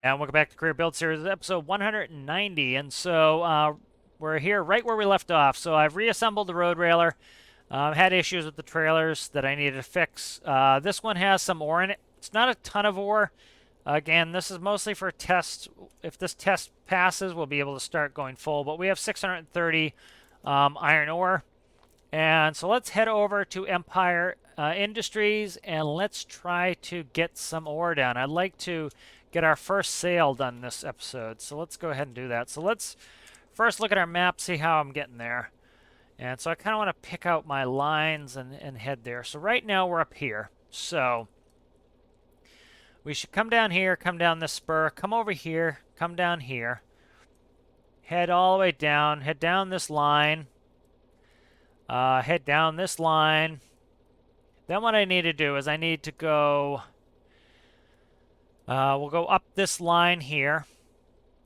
And welcome back to Career Build Series, episode 190. And so we're here right where we left off. So I've reassembled the road railer. Had issues with the trailers that I needed to fix. This one has some ore in it. It's not a ton of ore. Again, this is mostly for tests. If this test passes, we'll be able to start going full. But we have 630 iron ore. And so let's head over to Empire Industries and let's try to get some ore down. I'd like to get our first sale done this episode. So let's go ahead and do that. So let's first look at our map, see how I'm getting there. And so I kind of want to pick out my lines and head there. So right now we're up here. So we should come down here, come down this spur, come over here, come down here. Head all the way down, head down this line. Head down this line. Then what I need to do is I need to go, we'll go up this line here,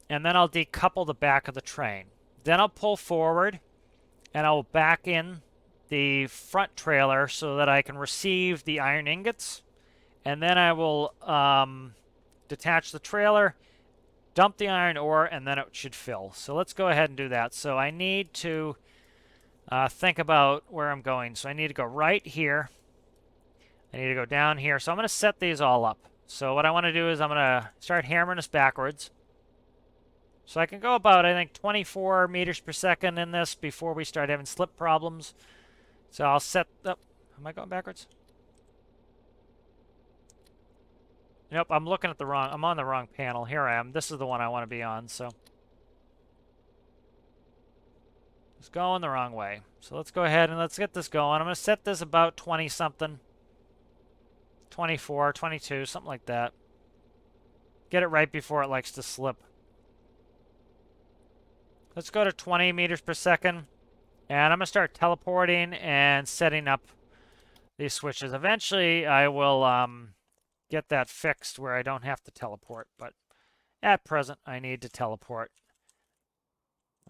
and then I'll decouple the back of the train. Then I'll pull forward, and I'll back in the front trailer so that I can receive the iron ingots. And then I will detach the trailer, dump the iron ore, and then it should fill. So let's go ahead and do that. So I need to think about where I'm going. So I need to go right here. I need to go down here. So I'm going to set these all up. So what I want to do is I'm going to start hammering this backwards. So I can go about, I think, 24 meters per second in this before we start having slip problems. So I'll set up. Am I going backwards? Nope, I'm looking at the wrong, I'm on the wrong panel. Here I am. This is the one I want to be on, so. It's going the wrong way. So let's go ahead and let's get this going. I'm going to set this about 20 something. 24, 22, something like that. Get it right before it likes to slip. Let's go to 20 meters per second. And I'm going to start teleporting and setting up these switches. Eventually, I will get that fixed where I don't have to teleport. But at present, I need to teleport.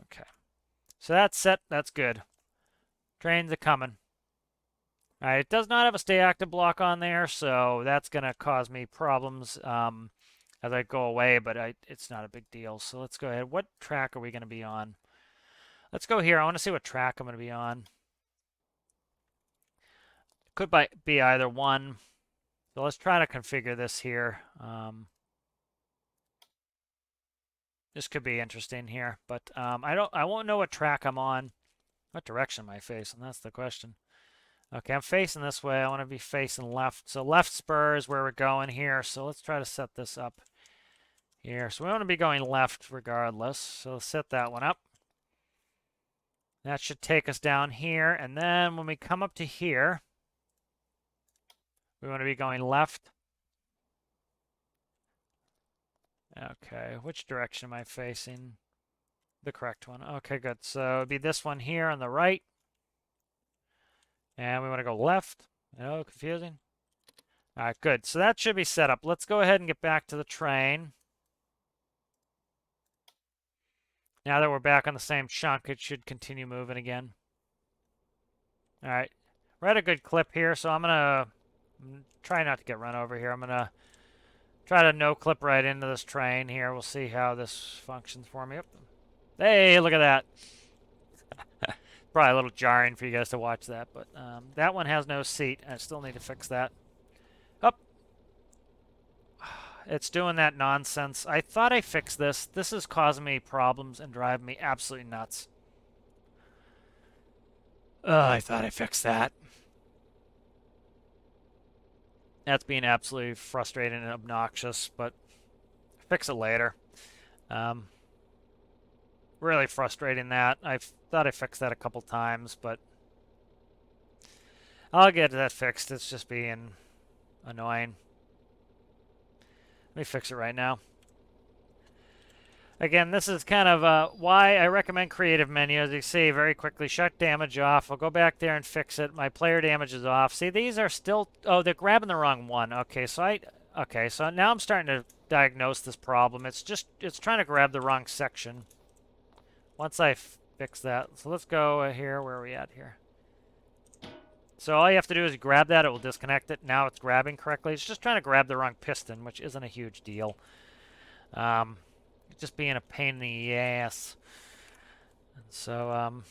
Okay. So that's set. That's good. Trains are coming. All right, it does not have a stay active block on there, so that's going to cause me problems as I go away, but it's not a big deal. So let's go ahead. What track are we going to be on? Let's go here. I want to see what track I'm going to be on. It could be either one. So let's try to configure this here. This could be interesting here, but I won't know what track I'm on. What direction am I facing? That's the question. Okay, I'm facing this way. I want to be facing left. So left spur is where we're going here. So let's try to set this up here. So we want to be going left regardless. So let's set that one up. That should take us down here. And then when we come up to here, we want to be going left. Okay, which direction am I facing? The correct one. Okay, good. So it'd be this one here on the right. And we want to go left. Oh, confusing. All right, good. So that should be set up. Let's go ahead and get back to the train. Now that we're back on the same chunk, it should continue moving again. All right. We're at a good clip here, so I'm going to try not to get run over here. I'm going to try to no-clip right into this train here. We'll see how this functions for me. Hey, look at that. Probably a little jarring for you guys to watch that, but that one has no seat. I still need to fix that. Up. It's doing that nonsense. I thought I fixed this. This is causing me problems and driving me absolutely nuts. I thought I fixed that. That's being absolutely frustrating and obnoxious, but fix it later. Really frustrating that. I thought I fixed that a couple times, but I'll get that fixed. It's just being annoying. Let me fix it right now. Again, this is kind of why I recommend creative menu. As you see, very quickly, shut damage off. I'll go back there and fix it. My player damage is off. See, these are still... Oh, they're grabbing the wrong one. Okay, so now I'm starting to diagnose this problem. It's trying to grab the wrong section. Once I fix that. So let's go here. Where are we at here? So all you have to do is grab that. It will disconnect it. Now it's grabbing correctly. It's just trying to grab the wrong piston, which isn't a huge deal. Just being a pain in the ass. And so,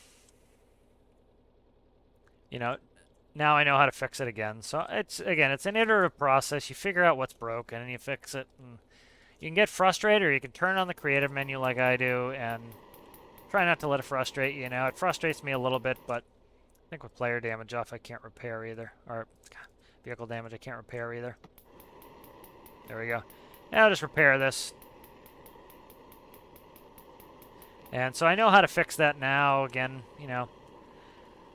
you know, now I know how to fix it again. So it's an iterative process. You figure out what's broken and you fix it. And you can get frustrated, or you can turn on the creative menu like I do and try not to let it frustrate you. It frustrates me a little bit, but I think with player damage off, I can't repair either. Or vehicle damage, I can't repair either. There we go. Now I'll just repair this. And so I know how to fix that now. Again, I'm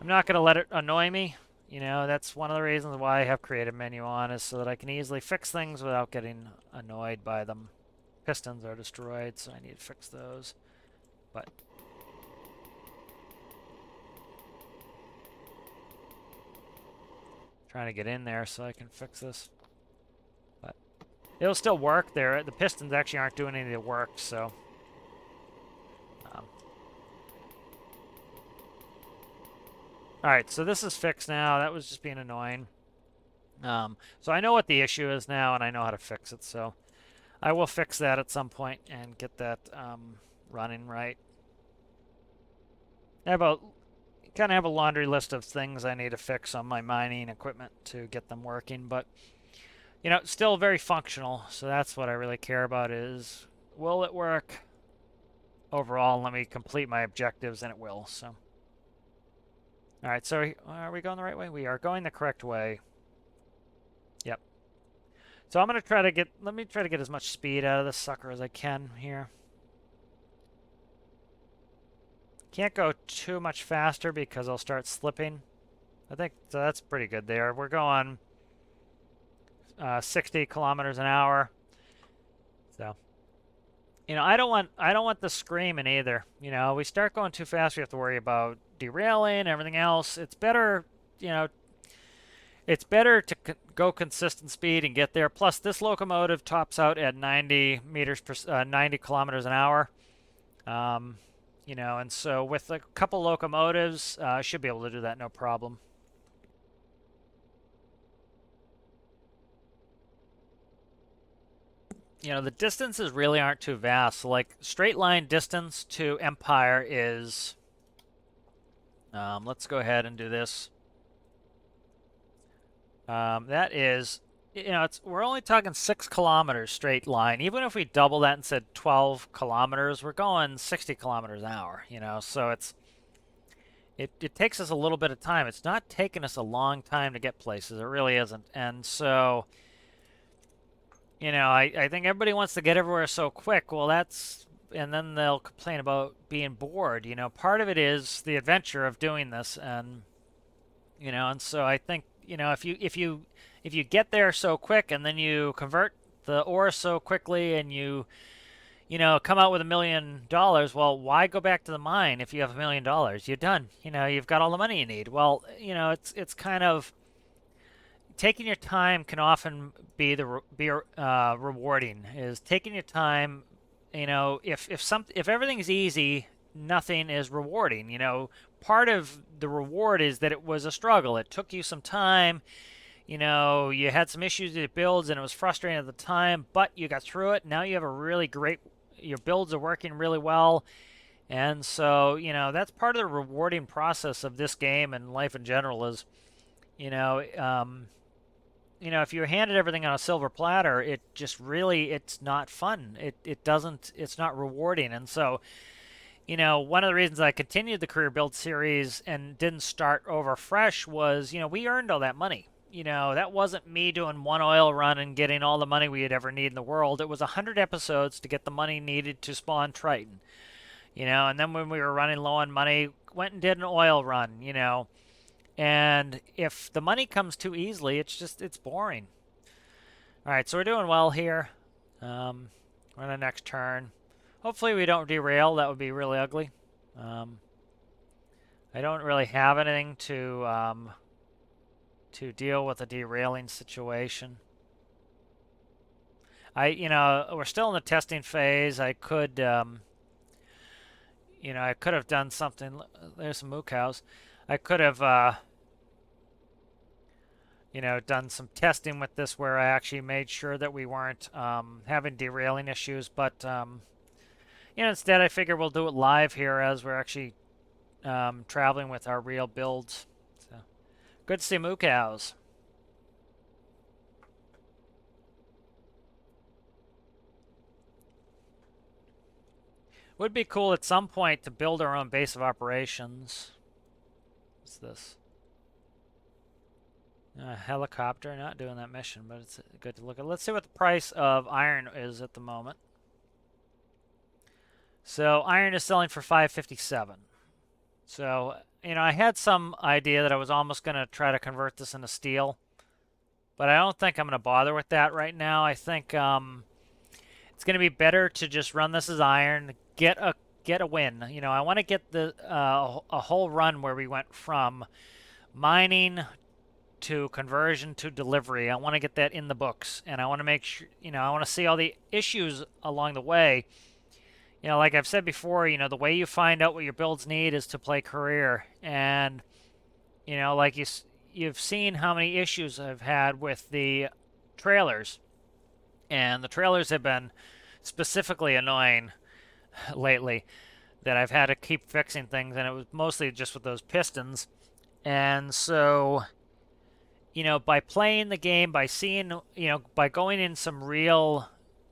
not going to let it annoy me. That's one of the reasons why I have creative menu on, is so that I can easily fix things without getting annoyed by them. Pistons are destroyed, so I need to fix those. But trying to get in there so I can fix this. But it'll still work there. The pistons actually aren't doing any of the work, so alright, so this is fixed now. That was just being annoying. So I know what the issue is now, and I know how to fix it, so I will fix that at some point and get that running right. I kind of have a laundry list of things I need to fix on my mining equipment to get them working, but it's still very functional, so that's what I really care about, is will it work overall, and let me complete my objectives, and it will. So all right, so are we going the right way? We are going the correct way. Yep. So I'm going to try to get, let me try to get as much speed out of this sucker as I can here. Can't go too much faster because I'll start slipping. I think so that's pretty good there. We're going 60 kilometers an hour. So, I don't want the screaming either. We start going too fast, we have to worry about derailing, everything else. It's better, it's better to go consistent speed and get there. Plus, this locomotive tops out at 90 kilometers an hour. And so with a couple locomotives, I should be able to do that no problem. The distances really aren't too vast. So like straight line distance to Empire is, let's go ahead and do this. That is, we're only talking 6 kilometers straight line. Even if we double that and said 12 kilometers, we're going 60 kilometers an hour, so it takes us a little bit of time. It's not taking us a long time to get places. It really isn't. And so, I think everybody wants to get everywhere so quick. Well, and then they'll complain about being bored. Part of it is the adventure of doing this, and and so I think, if you get there so quick and then you convert the ore so quickly and you come out with $1 million, well, why go back to the mine if you have $1 million? You're done. You've got all the money you need. Well, it's kind of taking your time can often be rewarding. Is taking your time. If everything's easy, nothing is rewarding. Part of the reward is that it was a struggle. It took you some time. You had some issues with your builds, and it was frustrating at the time, but you got through it. Now you have a really great, your builds are working really well. And so, that's part of the rewarding process of this game and life in general is, if you're handed everything on a silver platter, it just really, it's not fun. It's not rewarding. And so, one of the reasons I continued the career build series and didn't start over fresh was, we earned all that money. That wasn't me doing one oil run and getting all the money we'd ever need in the world. It was 100 episodes to get the money needed to spawn Triton. And then when we were running low on money, went and did an oil run, And if the money comes too easily, it's boring. All right, so we're doing well here. We're on the next turn. Hopefully we don't derail. That would be really ugly. I don't really have anything to deal with a derailing situation. We're still in the testing phase. I could, I could have done something. There's some moo cows. I could have done some testing with this where I actually made sure that we weren't having derailing issues. But instead I figure we'll do it live here as we're actually traveling with our real builds. So good to see moo cows. Would be cool at some point to build our own base of operations. What's this? A helicopter, not doing that mission, but it's good to look at. Let's see what the price of iron is at the moment. So iron is selling for 557. So, I had some idea that I was almost going to try to convert this into steel, but I don't think I'm going to bother with that right now. I think it's going to be better to just run this as iron, get a win. I want to get the a whole run where we went from mining to conversion to delivery. I want to get that in the books, and I want to make sure, I want to see all the issues along the way. Like I've said before, the way you find out what your builds need is to play career. And, like you've seen how many issues I've had with the trailers. And the trailers have been specifically annoying lately, that I've had to keep fixing things, and it was mostly just with those pistons. And so, by playing the game, by seeing, by going in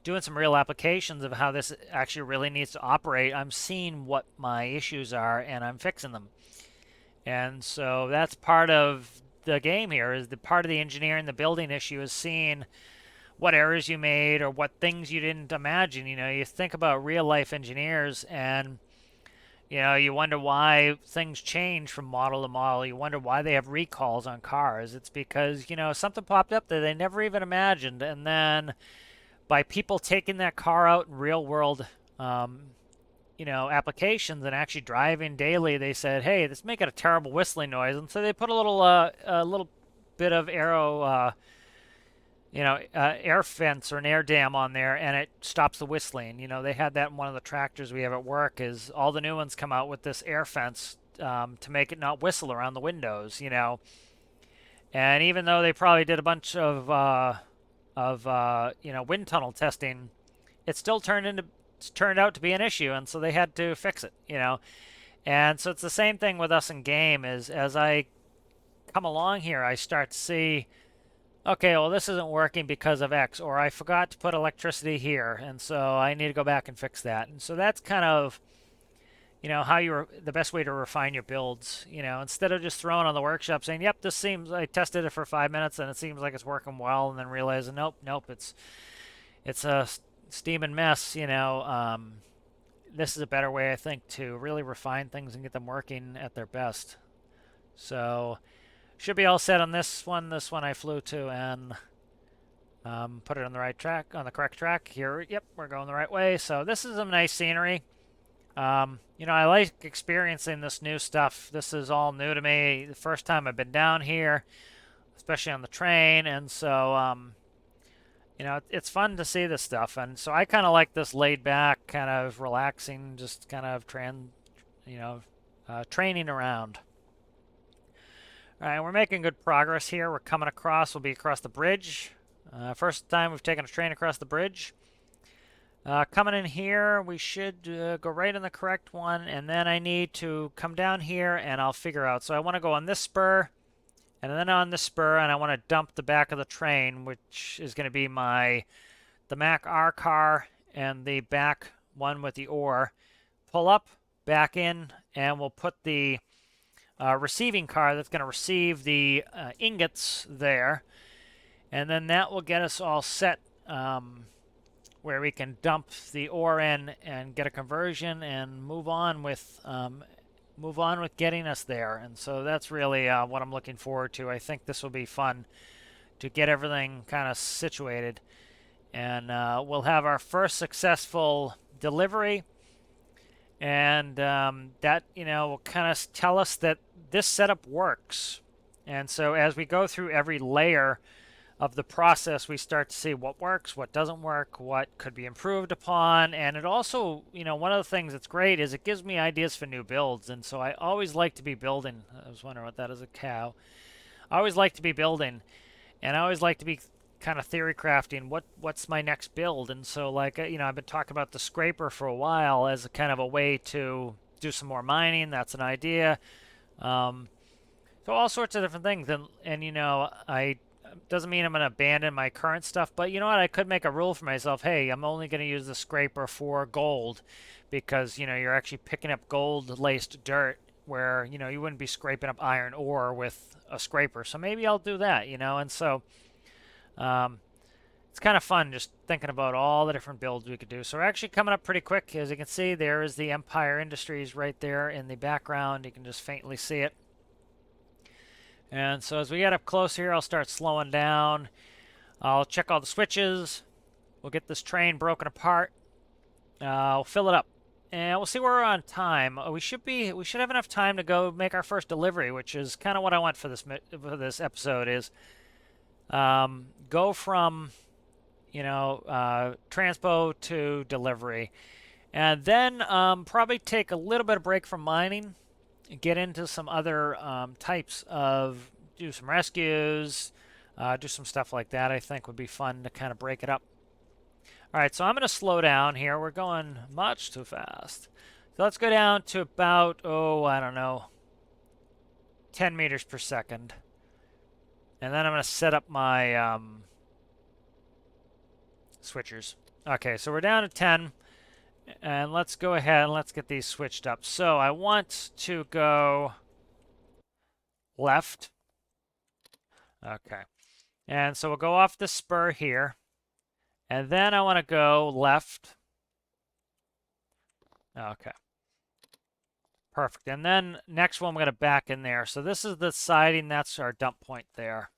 doing some real applications of how this actually really needs to operate, I'm seeing what my issues are and I'm fixing them. And so that's part of the game here, is the part of the engineering, the building issue is seeing what errors you made or what things you didn't imagine. You think about real life engineers, and you wonder why things change from model to model. You wonder why they have recalls on cars. It's because, something popped up that they never even imagined. And then by people taking that car out in real world, applications and actually driving daily, they said, hey, this is making a terrible whistling noise. And so they put a little bit of air fence or an air dam on there, and it stops the whistling. They had that in one of the tractors we have at work. Is all the new ones come out with this air fence to make it not whistle around the windows. And even though they probably did a bunch of wind tunnel testing, it still turned out to be an issue, and so they had to fix it. And so it's the same thing with us in game. Is as I come along here, I start to see, okay, well, this isn't working because of X, or I forgot to put electricity here, and so I need to go back and fix that. And so that's kind of, how the best way to refine your builds. Instead of just throwing on the workshop saying, yep, I tested it for 5 minutes and it seems like it's working well, and then realizing, nope, it's a steaming mess. This is a better way, I think, to really refine things and get them working at their best. So should be all set on this one. This one I flew to and put it on the right track, on the correct track here. Yep, we're going the right way. So this is some nice scenery. I like experiencing this new stuff. This is all new to me. The first time I've been down here, especially on the train, and so it's fun to see this stuff. And so I kind of like this laid back, kind of relaxing, just kind of training around. All right, we're making good progress here. We're coming across. We'll be across the bridge. First time we've taken a train across the bridge. Coming in here, we should go right in the correct one, and then I need to come down here and I'll figure out. So I want to go on this spur, and then on this spur, and I want to dump the back of the train, which is going to be the Mac R car and the back one with the ore. Pull up, back in, and we'll put the receiving car that's going to receive the ingots there, and then that will get us all set where we can dump the ore in and get a conversion and move on with getting us there. And so that's really what I'm looking forward to. I think this will be fun to get everything kind of situated, and we'll have our first successful delivery, and that will kind of tell us that this setup works. And so as we go through every layer of the process, we start to see what works, what doesn't work, what could be improved upon. And it also, one of the things that's great is it gives me ideas for new builds. And so I always like to be building. I was wondering what that is, a cow. I always like to be building. And I always like to be kind of theory crafting what's my next build. And so like I've been talking about the scraper for a while as a kind of a way to do some more mining. That's an idea. Um, so all sorts of different things. And I doesn't mean I'm going to abandon my current stuff, but you know what? I could make a rule for myself. Hey, I'm only going to use the scraper for gold because, you're actually picking up gold-laced dirt where, you wouldn't be scraping up iron ore with a scraper. So maybe I'll do that, and so um, it's kind of fun just thinking about all the different builds we could do. So we're actually coming up pretty quick. As you can see, there is the Empire Industries right there in the background. You can just faintly see it. And so as we get up close here, I'll start slowing down. I'll check all the switches. We'll get this train broken apart. We'll fill it up. And we'll see where we're on time. We should have enough time to go make our first delivery, which is kind of what I want for this episode is go from transpo to delivery. And then probably take a little bit of break from mining and get into some other types of, do some rescues, do some stuff like that. I think would be fun to kind of break it up. All right, so I'm going to slow down here. We're going much too fast. So let's go down to about, I don't know, 10 meters per second. And then I'm going to set up my switchers. Okay, so we're down to 10. And let's go ahead and let's get these switched up. So I want to go left. Okay. And so we'll go off the spur here. And then I want to go left. Okay. Perfect. And then next one, we're going to back in there. So this is the siding. That's our dump point there.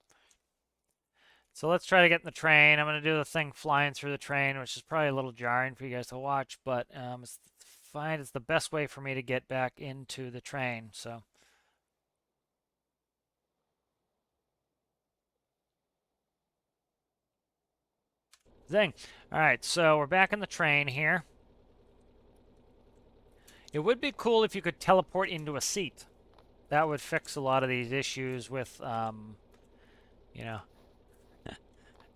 So let's try to get in the train. I'm going to do the thing flying through the train, which is probably a little jarring for you guys to watch, but it's fine. It's the best way for me to get back into the train. So zing. All right, so we're back in the train here. It would be cool if you could teleport into a seat. That would fix a lot of these issues with,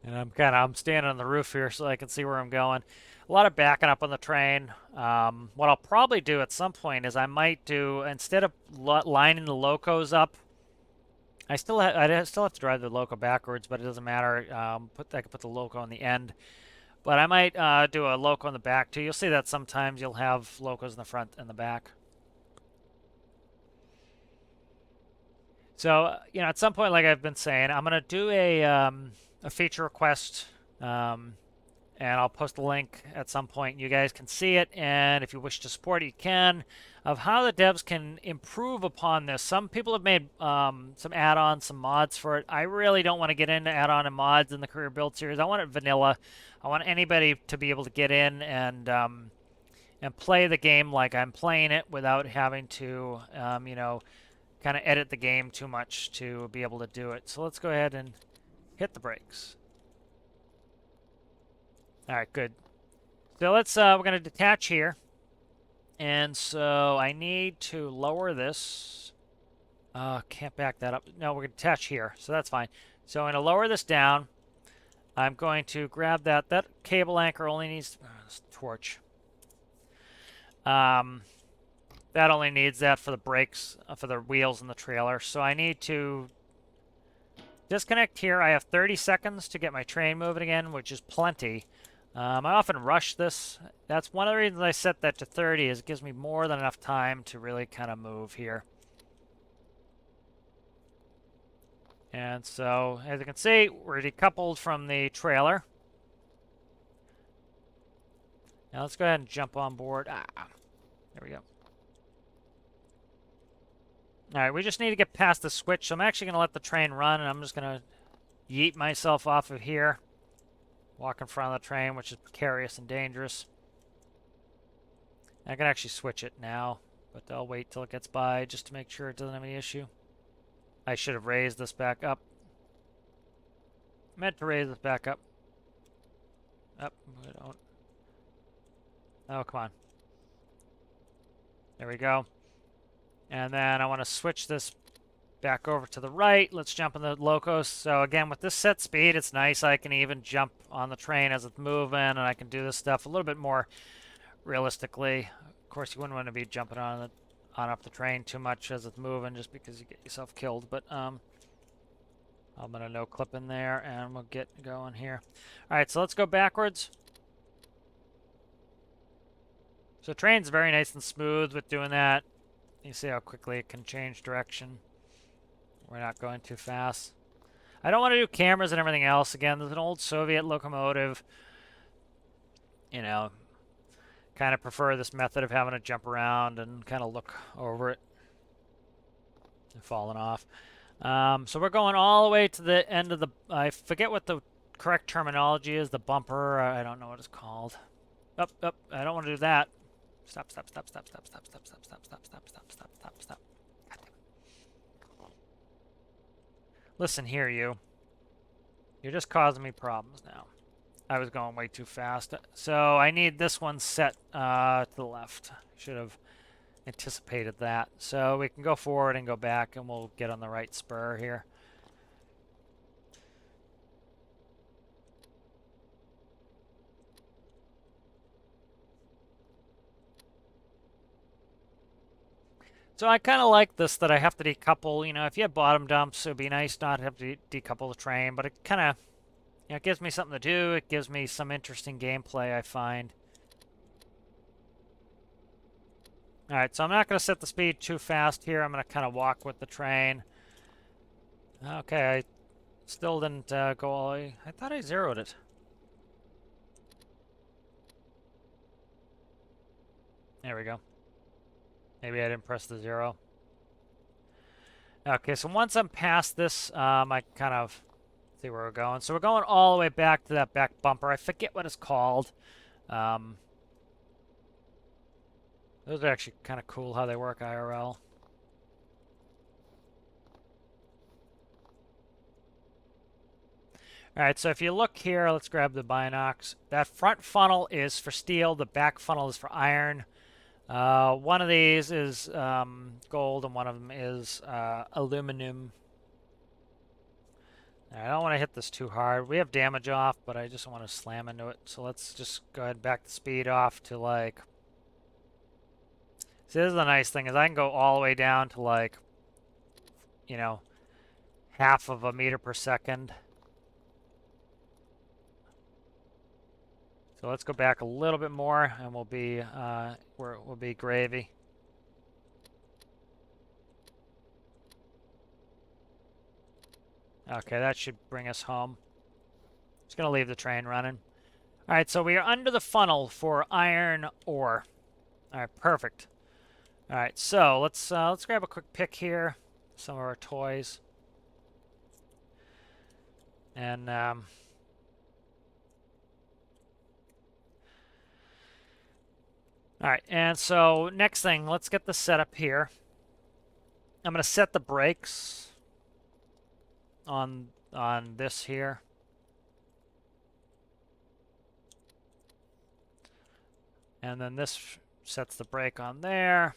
And I'm standing on the roof here so I can see where I'm going. A lot of backing up on the train. What I'll probably do at some point is I might do, instead of lining the locos up, I still have to drive the loco backwards, but it doesn't matter. I can put the loco on the end. But I might do a loco in the back too. You'll see that sometimes you'll have locos in the front and the back. So, at some point, like I've been saying, I'm going to do a feature request, and I'll post a link at some point. You guys can see it, and if you wish to support it, you can, of how the devs can improve upon this. Some people have made some add-ons, some mods for it. I really don't want to get into add-on and mods in the career build series. I want it vanilla. I want anybody to be able to get in and play the game like I'm playing it without having to, kind of edit the game too much to be able to do it. So let's go ahead and hit the brakes. All right, good. So we're going to detach here. And so I need to lower this. Can't back that up. No, we're going to detach here, so that's fine. So I'm going to lower this down. I'm going to grab that. That cable anchor only needs torch. That only needs that for the brakes, for the wheels and the trailer. So I need to disconnect here. I have 30 seconds to get my train moving again, which is plenty. I often rush this. That's one of the reasons I set that to 30, is it gives me more than enough time to really kind of move here. And so, as you can see, we're decoupled from the trailer. Now let's go ahead and jump on board. There we go. All right, we just need to get past the switch, so I'm actually going to let the train run, and I'm just going to yeet myself off of here. Walk in front of the train, which is precarious and dangerous. I can actually switch it now, but I'll wait till it gets by just to make sure it doesn't have any issue. I should have raised this back up. Meant to raise this back up. Up, we don't. Oh, come on. There we go. And then I want to switch this back over to the right. Let's jump in the locos. So again, with this set speed, it's nice. I can even jump on the train as it's moving, and I can do this stuff a little bit more realistically. Of course, you wouldn't want to be jumping on up the train too much as it's moving, just because you get yourself killed. But I'm gonna no clip in there, and we'll get going here. All right, so let's go backwards. So train's very nice and smooth with doing that. You see how quickly it can change direction. We're not going too fast. I don't want to do cameras and everything else. Again, there's an old Soviet locomotive. You know, kind of prefer this method of having to jump around and kind of look over it and falling off. So we're going all the way to the end of the... I forget what the correct terminology is. The bumper. I don't know what it's called. Up. I don't want to do that. Stop. Listen here, you. You're just causing me problems now. I was going way too fast. So I need this one set to the left. Should have anticipated that. So we can go forward and go back, and we'll get on the right spur here. So I kind of like this, that I have to decouple. You know, if you have bottom dumps, it would be nice not to have to decouple the train, but it kind of, you know, it gives me something to do. It gives me some interesting gameplay, I find. All right, so I'm not going to set the speed too fast here. I'm going to kind of walk with the train. Okay, I still didn't go all the way. I thought I zeroed it. There we go. Maybe I didn't press the 0. Okay, so once I'm past this, I kind of see where we're going. So we're going all the way back to that back bumper. I forget what it's called. Those are actually kind of cool how they work IRL. All right, so if you look here, let's grab the binocs. That front funnel is for steel. The back funnel is for iron. One of these is gold, and one of them is aluminum. I don't want to hit this too hard. We have damage off, but I just want to slam into it. So let's just go ahead and back the speed off to like... See, this is the nice thing, is I can go all the way down to like, you know, 0.5 meters per second. So let's go back a little bit more, and we'll be we'll be gravy. Okay, that should bring us home. Just gonna leave the train running. All right, so we are under the funnel for iron ore. All right, perfect. All right, so let's grab a quick pick here, some of our toys, and all right, and so next thing, let's get the setup here. I'm going to set the brakes on this here. And then this sets the brake on there.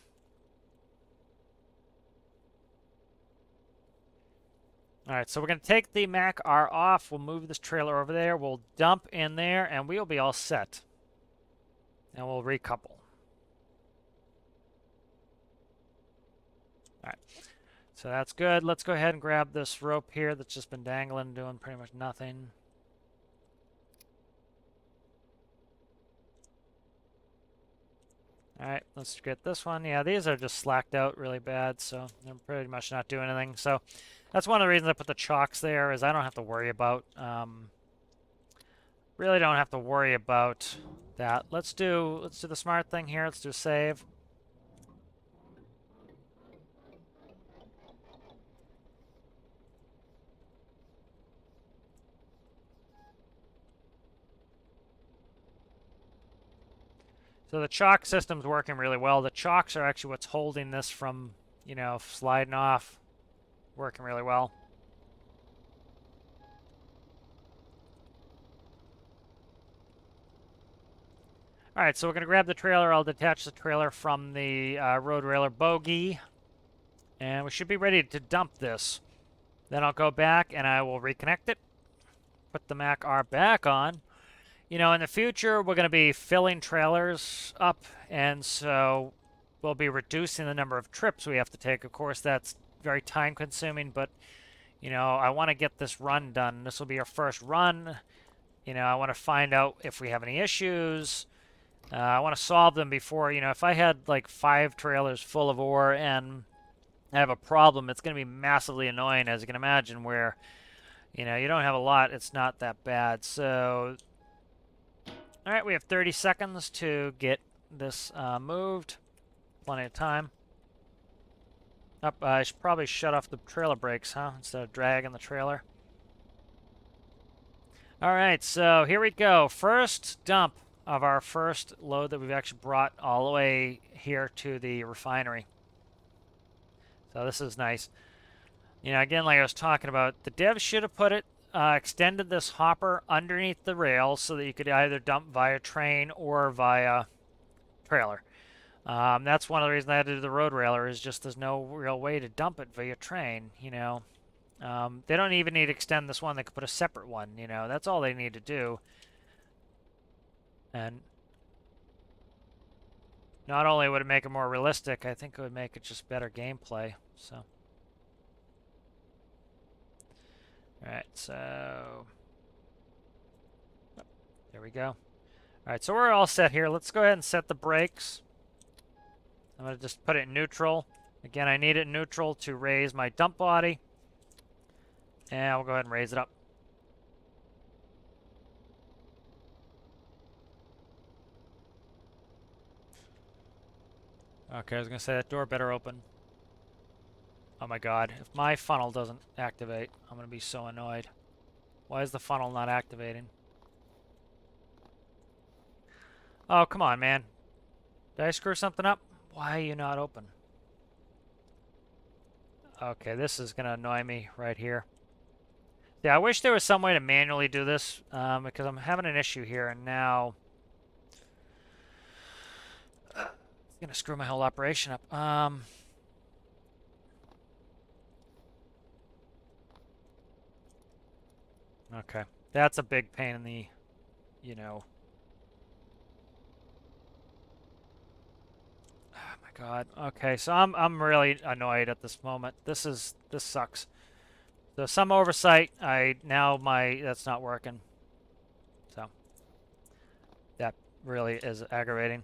All right, so we're going to take the Mac R off. We'll move this trailer over there. We'll dump in there, and we'll be all set. And we'll recouple. All right, so that's good. Let's go ahead and grab this rope here that's just been dangling, doing pretty much nothing. All right, let's get this one. Yeah, these are just slacked out really bad, so they're pretty much not doing anything. So that's one of the reasons I put the chocks there, is I don't have to worry about, really don't have to worry about that. Let's do the smart thing here. Let's do save. So the chock system's working really well. The chocks are actually what's holding this from, you know, sliding off. Working really well. All right, so we're going to grab the trailer. I'll detach the trailer from the road railer bogie. And we should be ready to dump this. Then I'll go back and I will reconnect it. Put the Mac R back on. You know, in the future, we're going to be filling trailers up, and so we'll be reducing the number of trips we have to take. Of course, that's very time consuming, but, you know, I want to get this run done. This will be our first run. You know, I want to find out if we have any issues. I want to solve them before, you know, if I had like 5 trailers full of ore and I have a problem, it's going to be massively annoying, as you can imagine, where, you know, you don't have a lot, it's not that bad. So, all right, we have 30 seconds to get this moved. Plenty of time. Up, I should probably shut off the trailer brakes, huh? Instead of dragging the trailer. All right, so here we go. First dump of our first load that we've actually brought all the way here to the refinery. So this is nice. You know, again, like I was talking about, the devs should have put it, extended this hopper underneath the rails so that you could either dump via train or via trailer. That's one of the reasons I had to do the road railer, is just there's no real way to dump it via train, you know. They don't even need to extend this one. They could put a separate one, you know. That's all they need to do. And not only would it make it more realistic, I think it would make it just better gameplay, so. Alright, so there we go. Alright, so we're all set here. Let's go ahead and set the brakes. I'm going to just put it in neutral. Again, I need it in neutral to raise my dump body. And we'll go ahead and raise it up. Okay, I was going to say that door better open. Oh my god, if my funnel doesn't activate, I'm going to be so annoyed. Why is the funnel not activating? Oh, come on, man. Did I screw something up? Why are you not open? Okay, this is going to annoy me right here. Yeah, I wish there was some way to manually do this, because I'm having an issue here, and now it's going to screw my whole operation up. Okay, that's a big pain in the, you know. Oh my god. Okay, so I'm really annoyed at this moment. This sucks. So some oversight. That's not working. So that really is aggravating.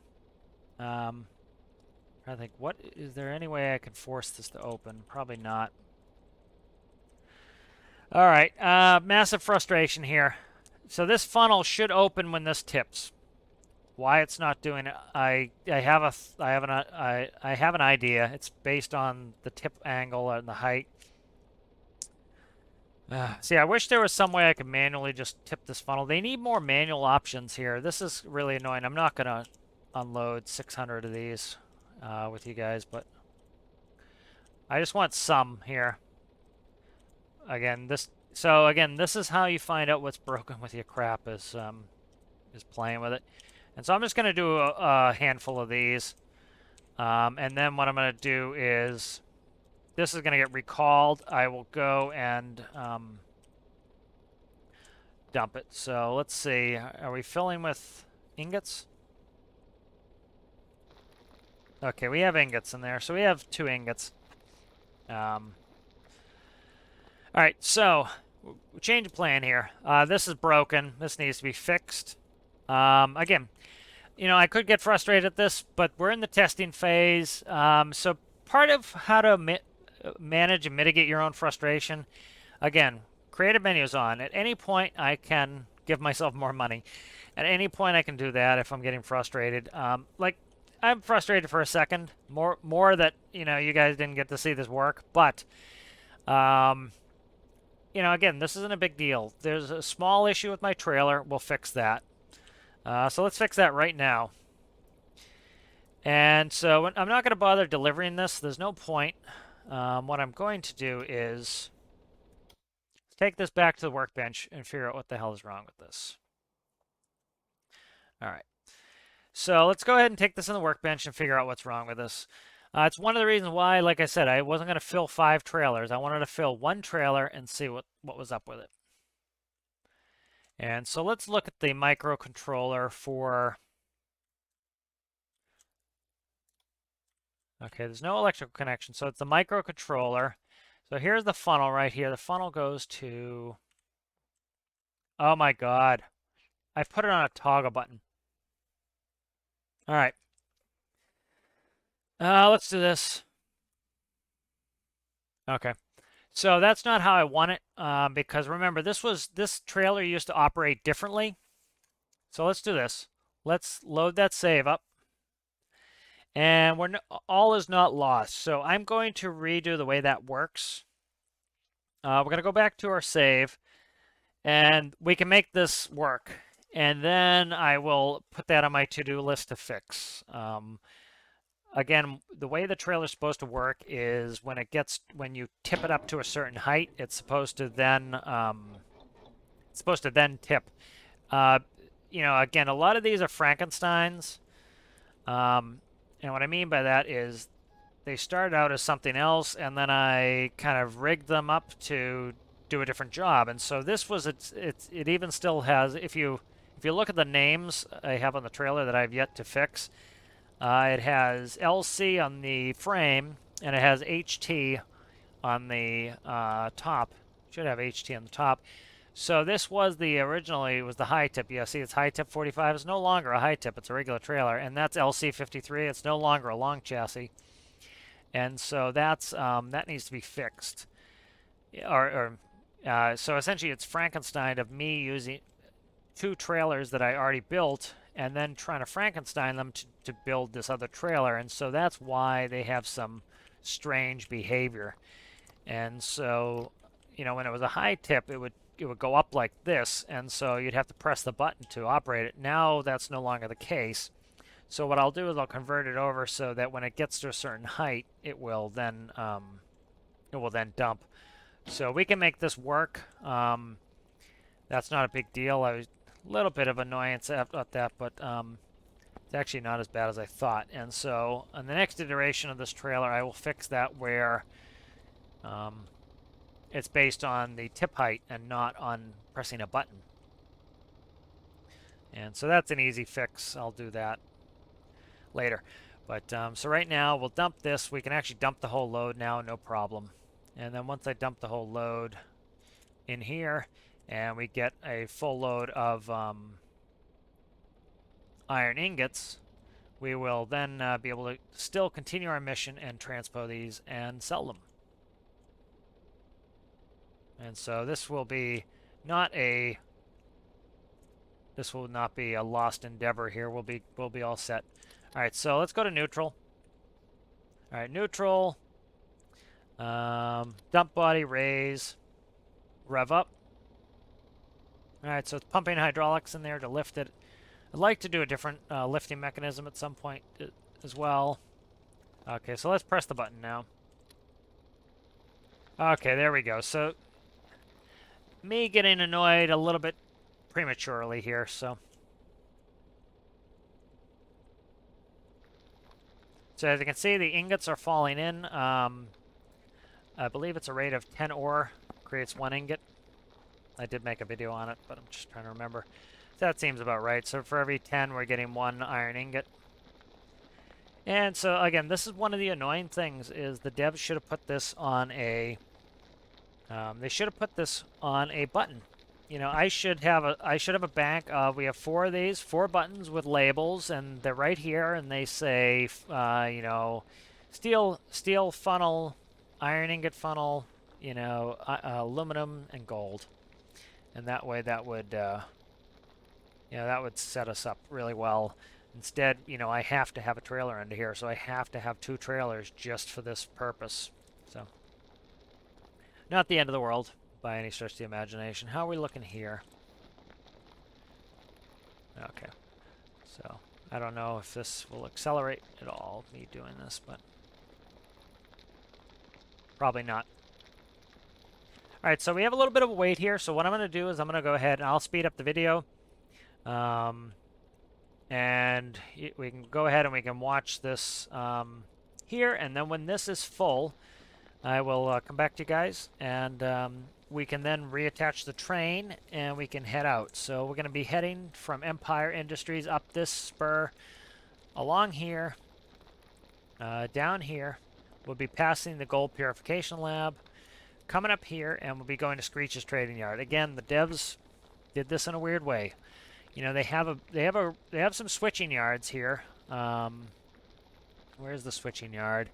I think, is there any way I can force this to open? Probably not. All right, massive frustration here. So this funnel should open when this tips. Why it's not doing it, I have an idea. It's based on the tip angle and the height. See, I wish there was some way I could manually just tip this funnel. They need more manual options here. This is really annoying. I'm not gonna unload 600 of these with you guys, but I just want some here. Again, this is how you find out what's broken with your crap, is playing with it. And so I'm just gonna do a handful of these, and then what I'm gonna do is, this is gonna get recalled. I will go and dump it. So let's see, are we filling with ingots? Okay, we have ingots in there, so we have 2 ingots. All right, so we change the plan here. This is broken. This needs to be fixed. Again, you know, I could get frustrated at this, but we're in the testing phase. So part of how to manage and mitigate your own frustration, again, creative menu's on. At any point, I can give myself more money. At any point, I can do that if I'm getting frustrated. Like, I'm frustrated for a second. More that, you know, you guys didn't get to see this work, but you know, again, this isn't a big deal. There's a small issue with my trailer. We'll fix that. So let's fix that right now. And so I'm not going to bother delivering this. There's no point. What I'm going to do is take this back to the workbench and figure out what the hell is wrong with this. All right. So let's go ahead and take this in the workbench and figure out what's wrong with this. It's one of the reasons why, like I said, I wasn't going to fill 5 trailers. I wanted to fill 1 trailer and see what was up with it. And so let's look at the microcontroller for... Okay, there's no electrical connection, so it's the microcontroller. So here's the funnel right here. The funnel goes to... Oh my God. I've put it on a toggle button. All right. Let's do this. Okay. So that's not how I want it, because remember, this trailer used to operate differently. So let's do this. Let's load that save up. And all is not lost. So I'm going to redo the way that works. We're going to go back to our save, and we can make this work. And then I will put that on my to-do list to fix. Again, the way the trailer is supposed to work is when you tip it up to a certain height, it's supposed to then tip. Again, a lot of these are Frankensteins. And what I mean by that is they started out as something else, and then I kind of rigged them up to do a different job. And so this was it even still has, if you look at the names I have on the trailer that I've yet to fix, it has LC on the frame, and it has HT on the top. Should have HT on the top. So this was originally it was the high tip. Yeah, see, it's high tip 45. It's no longer a high tip. It's a regular trailer, and that's LC 53. It's no longer a long chassis, and so that needs to be fixed. So essentially, it's Frankenstein of me using 2 trailers that I already built, and then trying to Frankenstein them to build this other trailer, and so that's why they have some strange behavior. And so, when it was a high tip, it would go up like this, and so you'd have to press the button to operate it. Now that's no longer the case. So what I'll do is I'll convert it over so that when it gets to a certain height, it will then dump. So we can make this work. That's not a big deal. I was a little bit of annoyance at that, but it's actually not as bad as I thought. And so on the next iteration of this trailer, I will fix that where it's based on the tip height and not on pressing a button. And so that's an easy fix. I'll do that later. But so right now we'll dump this. We can actually dump the whole load now, no problem. And then once I dump the whole load in here, and we get a full load of iron ingots, we will then be able to still continue our mission and transpo these and sell them. And so this will not be a lost endeavor here. We'll be all set. All right, so let's go to neutral. All right, neutral. Dump body, raise, rev up. All right, so it's pumping hydraulics in there to lift it. I'd like to do a different lifting mechanism at some point as well. Okay, so let's press the button now. Okay, there we go. So me getting annoyed a little bit prematurely here, so. So as you can see, the ingots are falling in. I believe it's a rate of 10 ore creates 1 ingot. I did make a video on it, but I'm just trying to remember. That seems about right. So for every 10, we're getting 1 iron ingot. And so again, this is one of the annoying things is the devs should have put this on a they should have put this on a button. I should have a bank of, we have 4 of these, 4 buttons with labels, and they're right here, and they say steel funnel, iron ingot funnel, aluminum and gold. And that way that would set us up really well. Instead, I have to have a trailer under here, so I have to have 2 trailers just for this purpose. So, not the end of the world by any stretch of the imagination. How are we looking here? Okay. So, I don't know if this will accelerate at all, me doing this, but probably not. All right, so we have a little bit of a wait here. So what I'm going to do is I'm going to go ahead and I'll speed up the video. And we can go ahead and we can watch this here, and then when this is full, I will come back to you guys, and we can then reattach the train, and we can head out. So we're going to be heading from Empire Industries up this spur, along here, down here. We'll be passing the gold purification lab, coming up here, and we'll be going to Scxeech's trading yard. Again, the devs did this in a weird way. You know, they have some switching yards here. Where's the switching yard?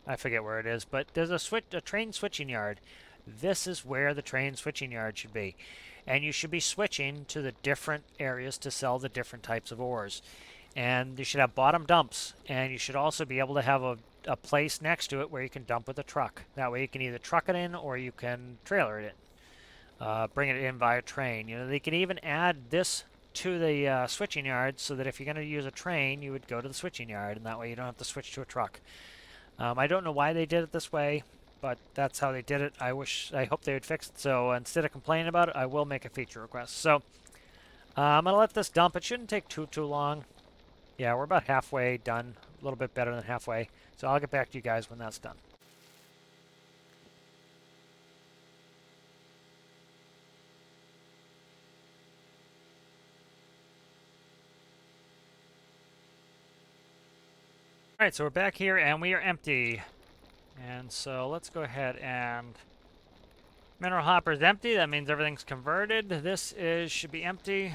I forget where it is, but there's a train switching yard. This is where the train switching yard should be. And you should be switching to the different areas to sell the different types of ores. And you should have bottom dumps, and you should also be able to have a place next to it where you can dump with a truck. That way you can either truck it in or you can trailer it in. Bring it in via train. You know, they can even add this to the switching yard so that if you're going to use a train, you would go to the switching yard, and that way you don't have to switch to a truck. I don't know why they did it this way, but that's how they did it. I hope they would fix it. So instead of complaining about it, I will make a feature request. So I'm going to let this dump. It shouldn't take too long. Yeah, we're about halfway done, a little bit better than halfway. So I'll get back to you guys when that's done. All right, so we're back here, and we are empty. And so let's go ahead and... Mineral hopper is empty. That means everything's converted. This should be empty.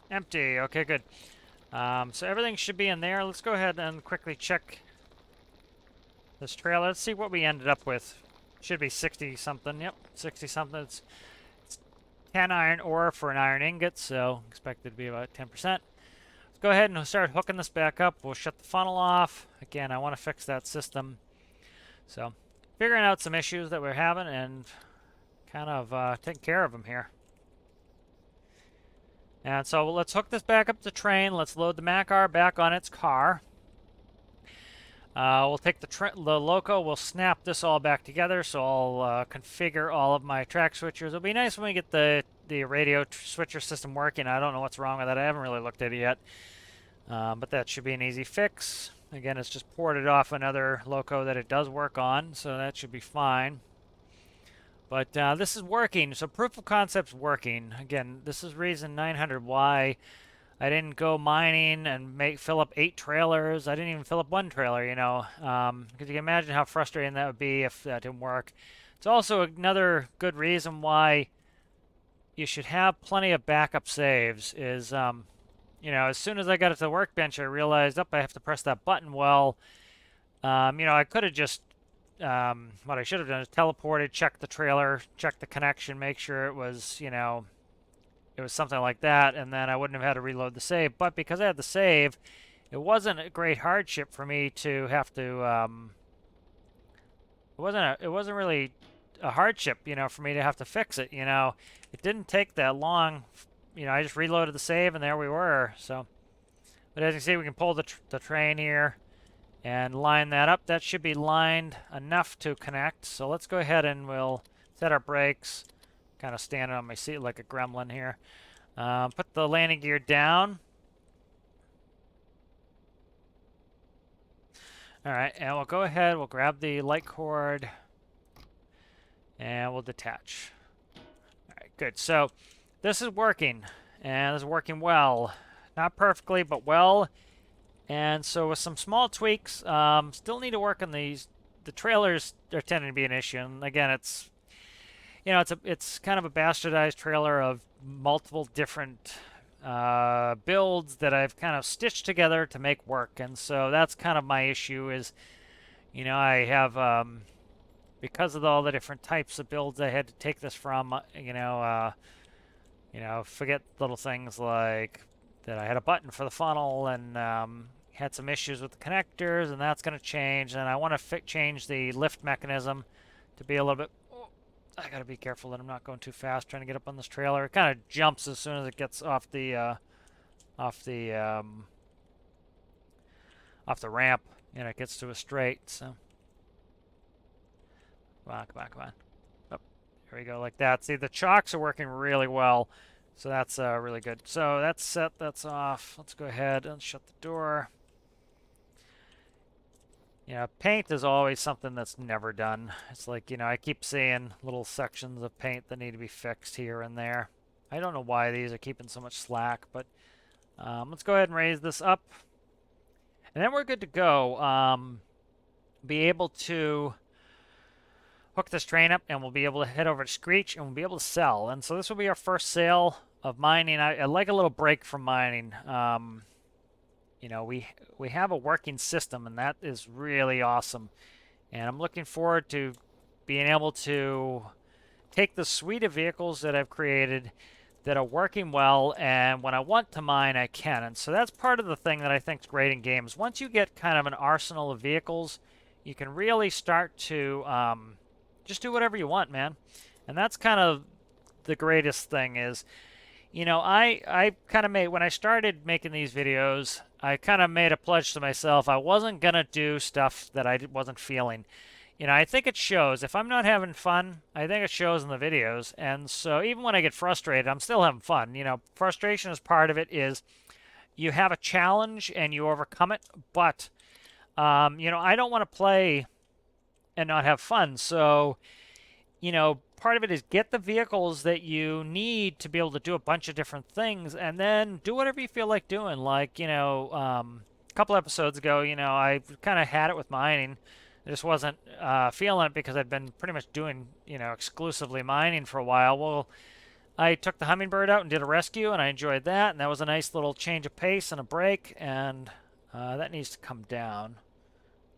Empty. Okay, good. So everything should be in there. Let's go ahead and quickly check this trailer. Let's see what we ended up with. Should be 60-something. Yep, 60-something. It's 10 iron ore for an iron ingot, so expected to be about 10%. Let's go ahead and start hooking this back up. We'll shut the funnel off. Again, I want to fix that system. So, figuring out some issues that we're having and kind of taking care of them here. And so let's hook this back up to the train. Let's load the Macar back on its car. We'll take the loco. We'll snap this all back together. So I'll configure all of my track switchers. It'll be nice when we get the radio switcher system working. I don't know what's wrong with that. I haven't really looked at it yet. But that should be an easy fix. Again, it's just ported off another loco that it does work on. So that should be fine. But this is working, so proof of concept's working. Again, this is reason 900 why I didn't go mining and fill up 8 trailers. I didn't even fill up 1 trailer, you know, because you can imagine how frustrating that would be if that didn't work. It's also another good reason why you should have plenty of backup saves is, you know, as soon as I got it to the workbench, I realized, I have to press that button. Well, you know, I could have just what I should have done is teleported, check the trailer, check the connection, make sure it was, you know, it was something like that, and then I wouldn't have had to reload the save. But because I had the save, it wasn't a great hardship for me to have to, it wasn't really a hardship, you know, for me to have to fix it, you know. It didn't take that long, you know, I just reloaded the save, and there we were, so. But as you can see, we can pull the train here and line that up. That should be lined enough to connect. So let's go ahead and we'll set our brakes. Kind of standing on my seat like a gremlin here. Put the landing gear down. All right, and we'll go ahead. We'll grab the light cord and we'll detach. All right, good. So this is working, and this is working well. Not perfectly, but well. And so with some small tweaks, still need to work on these. The trailers are tending to be an issue. And again, it's, you know, it's kind of a bastardized trailer of multiple different builds that I've kind of stitched together to make work. And so that's kind of my issue is, you know, I have, because of all the different types of builds I had to take this from, you know, forget little things like that I had a button for the funnel and had some issues with the connectors, and that's going to change. And I want to change the lift mechanism to be a little bit... Oh, I got to be careful that I'm not going too fast trying to get up on this trailer. It kind of jumps as soon as it gets off the ramp, and it gets to a straight. So, come on. Oh, there we go, like that. See, the chocks are working really well. So that's really good. So that's set, that's off. Let's go ahead and shut the door. You know, paint is always something that's never done. It's like, you know, I keep seeing little sections of paint that need to be fixed here and there. I don't know why these are keeping so much slack, but let's go ahead and raise this up. And then we're good to go. Be able to hook this train up, and we'll be able to head over to Scxeech, and we'll be able to sell. And so this will be our first sale of mining. I like a little break from mining. You know, we have a working system, and that is really awesome. And I'm looking forward to being able to take the suite of vehicles that I've created that are working well, and when I want to mine, I can. And so that's part of the thing that I think is great in games. Once you get kind of an arsenal of vehicles, you can really start to just do whatever you want, man. And that's kind of the greatest thing is, you know, I kind of made, when I started making these videos, I kind of made a pledge to myself. I wasn't going to do stuff that I wasn't feeling. You know, I think it shows. If I'm not having fun, I think it shows in the videos. And so even when I get frustrated, I'm still having fun. You know, frustration is part of it is you have a challenge and you overcome it. But, you know, I don't want to play and not have fun. So, you know, part of it is get the vehicles that you need to be able to do a bunch of different things and then do whatever you feel like doing. Like, you know, a couple episodes ago, you know, I kind of had it with mining. I just wasn't feeling it because I'd been pretty much doing, you know, exclusively mining for a while. Well, I took the hummingbird out and did a rescue, and I enjoyed that, and that was a nice little change of pace and a break, and that needs to come down.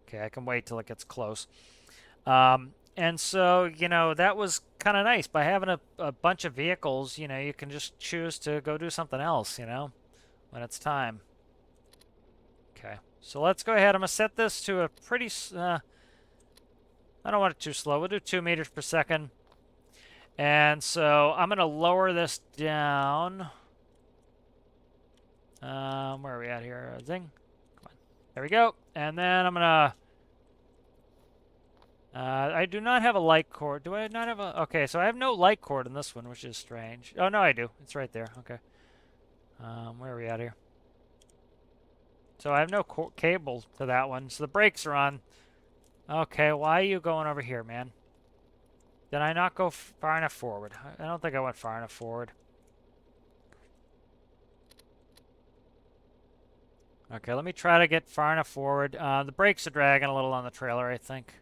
Okay, I can wait till it gets close. And so, you know, that was kind of nice. By having a bunch of vehicles, you know, you can just choose to go do something else, you know, when it's time. Okay, so let's go ahead. I'm going to set this to a pretty... I don't want it too slow. We'll do 2 meters per second. And so I'm going to lower this down. Where are we at here? Zing. Come on. There we go. And then I'm going to... I do not have a light cord. Do I not have a... Okay, so I have no light cord in this one, which is strange. Oh, no, I do. It's right there. Okay. Where are we at here? So I have no cable to that one. So the brakes are on. Okay, why are you going over here, man? Did I not go far enough forward? I don't think I went far enough forward. Okay, let me try to get far enough forward. The brakes are dragging a little on the trailer, I think.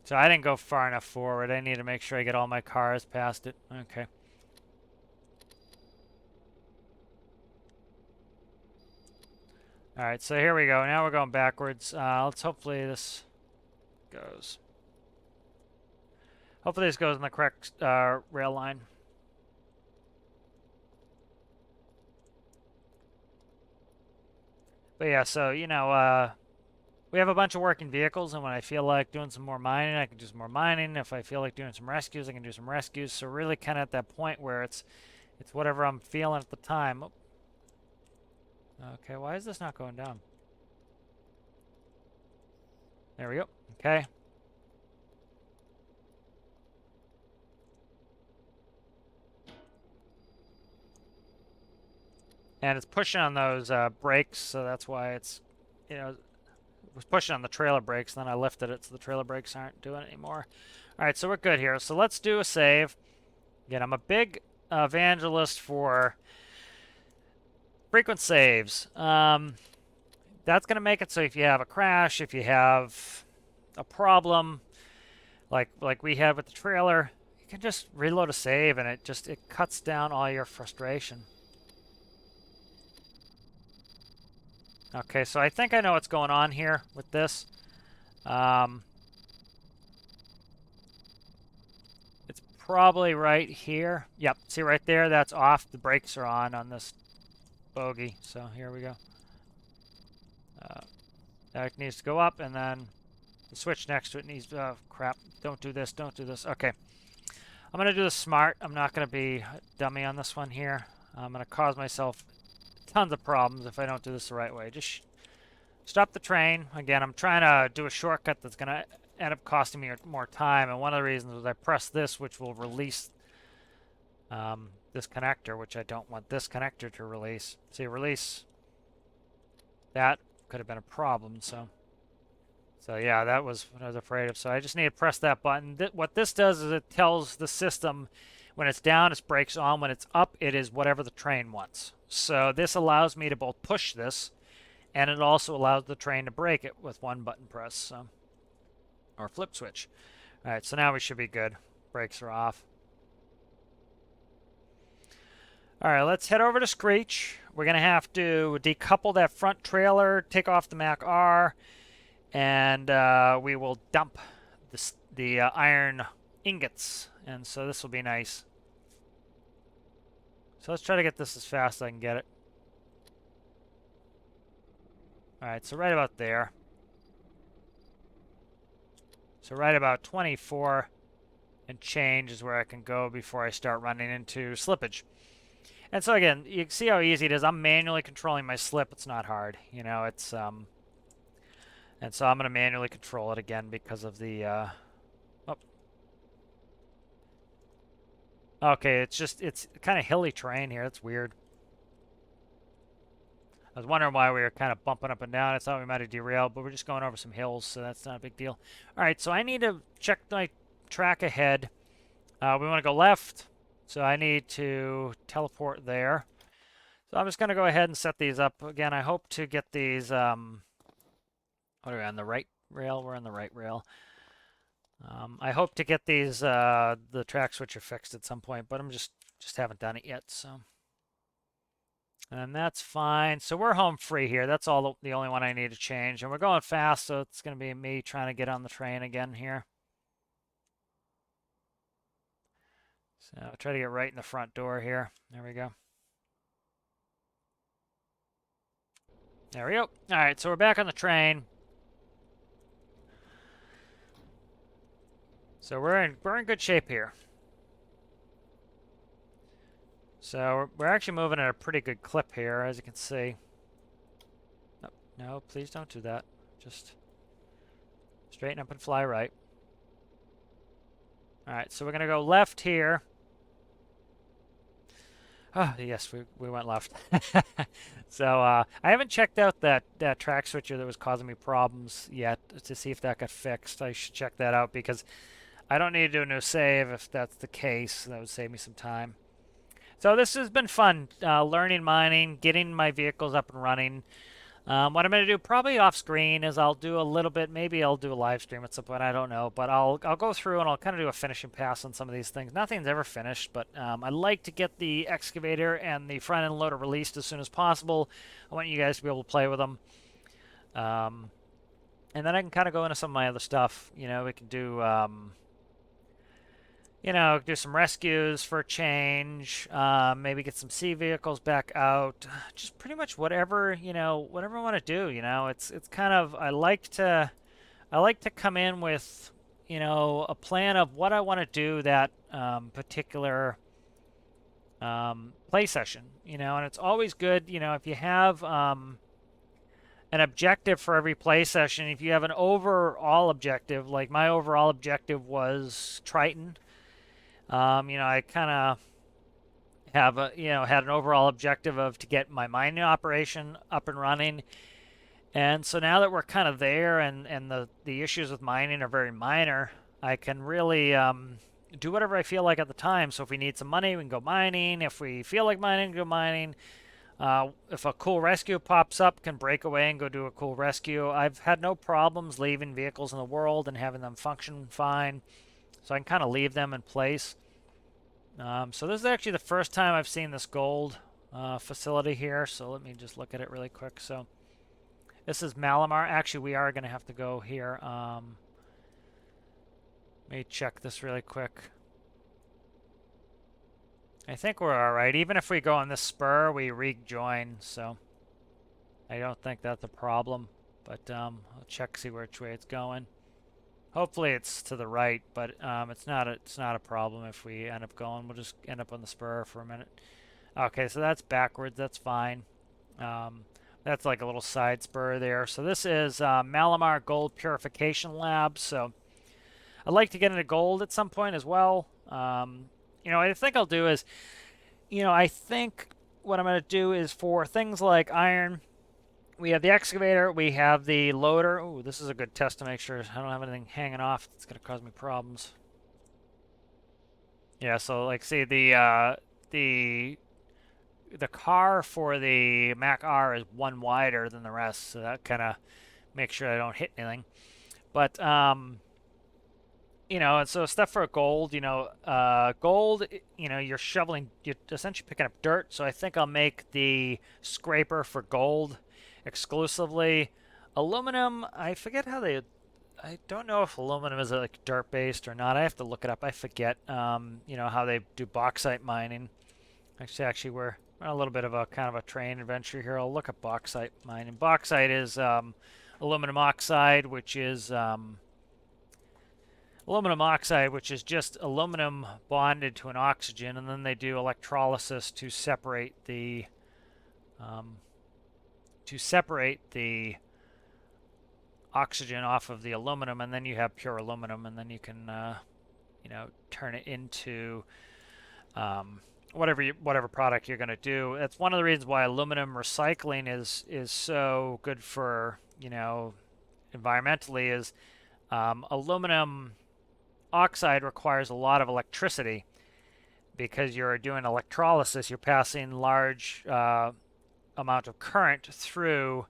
So I didn't go far enough forward. I need to make sure I get all my cars past it. Okay. Alright, so here we go. Now we're going backwards. Let's hopefully this goes. Hopefully this goes in the correct rail line. But yeah, so, you know, we have a bunch of working vehicles, and when I feel like doing some more mining, I can do some more mining. If I feel like doing some rescues, I can do some rescues. So really kind of at that point where it's whatever I'm feeling at the time. Oh. Okay, why is this not going down? There we go. Okay. And it's pushing on those brakes, so that's why it's, you know, it was pushing on the trailer brakes, then I lifted it so the trailer brakes aren't doing it anymore. All right, so we're good here. So let's do a save. Again, I'm a big evangelist for frequent saves. That's going to make it so if you have a crash, if you have a problem, like we had with the trailer, you can just reload a save, and it cuts down all your frustration. Okay, so I think I know what's going on here with this. It's probably right here. Yep, see right there, that's off. The brakes are on this bogey. So here we go. That needs to go up, and then the switch next to it needs to... Oh, crap. Don't do this. Don't do this. Okay. I'm going to do this smart. I'm not going to be a dummy on this one here. I'm going to cause myself tons of problems if I don't do this the right way. Just stop the train. Again, I'm trying to do a shortcut that's going to end up costing me more time, and one of the reasons is I press this, which will release this connector, which I don't want this connector to release. See, release that could have been a problem, so So yeah, that was what I was afraid of. So I just need to press that button. What this does is it tells the system when it's down, it's brakes on. When it's up, it is whatever the train wants. So this allows me to both push this, and it also allows the train to brake it with one button press, so, or flip switch. All right, so now we should be good. Brakes are off. All right, let's head over to Scxeech. We're going to have to decouple that front trailer, take off the Mac R, and we will dump the iron ingots. And so this will be nice. So let's try to get this as fast as I can get it. All right, so right about there. So right about 24 and change is where I can go before I start running into slippage. And so again, you can see how easy it is. I'm manually controlling my slip. It's not hard, you know. It's and so I'm going to manually control it again because of the oh. Okay, it's kind of hilly terrain here. It's weird. I was wondering why we were kind of bumping up and down. I thought we might have derailed, but we're just going over some hills, so that's not a big deal. All right, so I need to check my track ahead. We want to go left, so I need to teleport there. So I'm just going to go ahead and set these up. Again, I hope to get these, what are we on the right rail? We're on the right rail. I hope to get these, the track switcher fixed at some point, but I'm just haven't done it yet, so. And that's fine. So we're home free here. That's all the only one I need to change. And we're going fast, so it's going to be me trying to get on the train again here. So I'll try to get right in the front door here. There we go. There we go. All right, so we're back on the train. So we're in good shape here. So we're actually moving at a pretty good clip here, as you can see. No, no, please don't do that. Just straighten up and fly right. All right, so we're going to go left here. Oh, yes, we went left. So I haven't checked out that track switcher that was causing me problems yet to see if that got fixed. I should check that out because I don't need to do a new save if that's the case. That would save me some time. So this has been fun, learning mining, getting my vehicles up and running. What I'm going to do probably off screen is I'll do a little bit, maybe I'll do a live stream at some point, I don't know, but I'll go through and I'll kind of do a finishing pass on some of these things. Nothing's ever finished, but I like to get the excavator and the front end loader released as soon as possible. I want you guys to be able to play with them. And then I can kind of go into some of my other stuff. You know, we can do you know, do some rescues for a change, maybe get some sea vehicles back out, just pretty much whatever, you know, whatever I want to do, you know. It's kind of, I like to come in with, you know, a plan of what I want to do that particular play session, you know. And it's always good, you know, if you have an objective for every play session. If you have an overall objective, like my overall objective was Triton. You know, I kind of have had an overall objective of to get my mining operation up and running. And so now that we're kind of there and the issues with mining are very minor, I can really do whatever I feel like at the time. So if we need some money, we can go mining. If we feel like mining, go mining. If a cool rescue pops up, can break away and go do a cool rescue. I've had no problems leaving vehicles in the world and having them function fine. So I can kind of leave them in place. So this is actually the first time I've seen this gold facility here. So let me just look at it really quick. So this is Malamar. Actually, we are going to have to go here. Let me check this really quick. I think we're all right. Even if we go on this spur, we rejoin. So I don't think that's a problem. But I'll check, see which way it's going. Hopefully it's to the right, but it's not a problem if we end up going. We'll just end up on the spur for a minute. Okay, so that's backwards. That's fine. That's like a little side spur there. So this is Malamar Gold Purification Lab. So I'd like to get into gold at some point as well. You know, I think I'll do is, you know, I think what I'm going to do is for things like iron, We have the excavator, we have the loader. Oh, this is a good test to make sure I don't have anything hanging off that's going to cause me problems. Yeah, so like see the car for the Mac R is one wider than the rest, so that kind of makes sure I don't hit anything. But you know, and so stuff for gold, gold, you're essentially picking up dirt. So I think I'll make the scraper for gold exclusively. Aluminum, I forget how I don't know if aluminum is like dirt based or not. I have to look it up. I forget, how they do bauxite mining. Actually, we're on a little bit of a kind of a train adventure here. I'll look at bauxite mining. Bauxite is aluminum oxide, which is just aluminum bonded to an oxygen, and then they do electrolysis to separate the oxygen off of the aluminum, and then you have pure aluminum, and then you can turn it into whatever product you're going to do. That's one of the reasons why aluminum recycling is so good for environmentally is aluminum oxide requires a lot of electricity because you're doing electrolysis. You're passing large amount of current through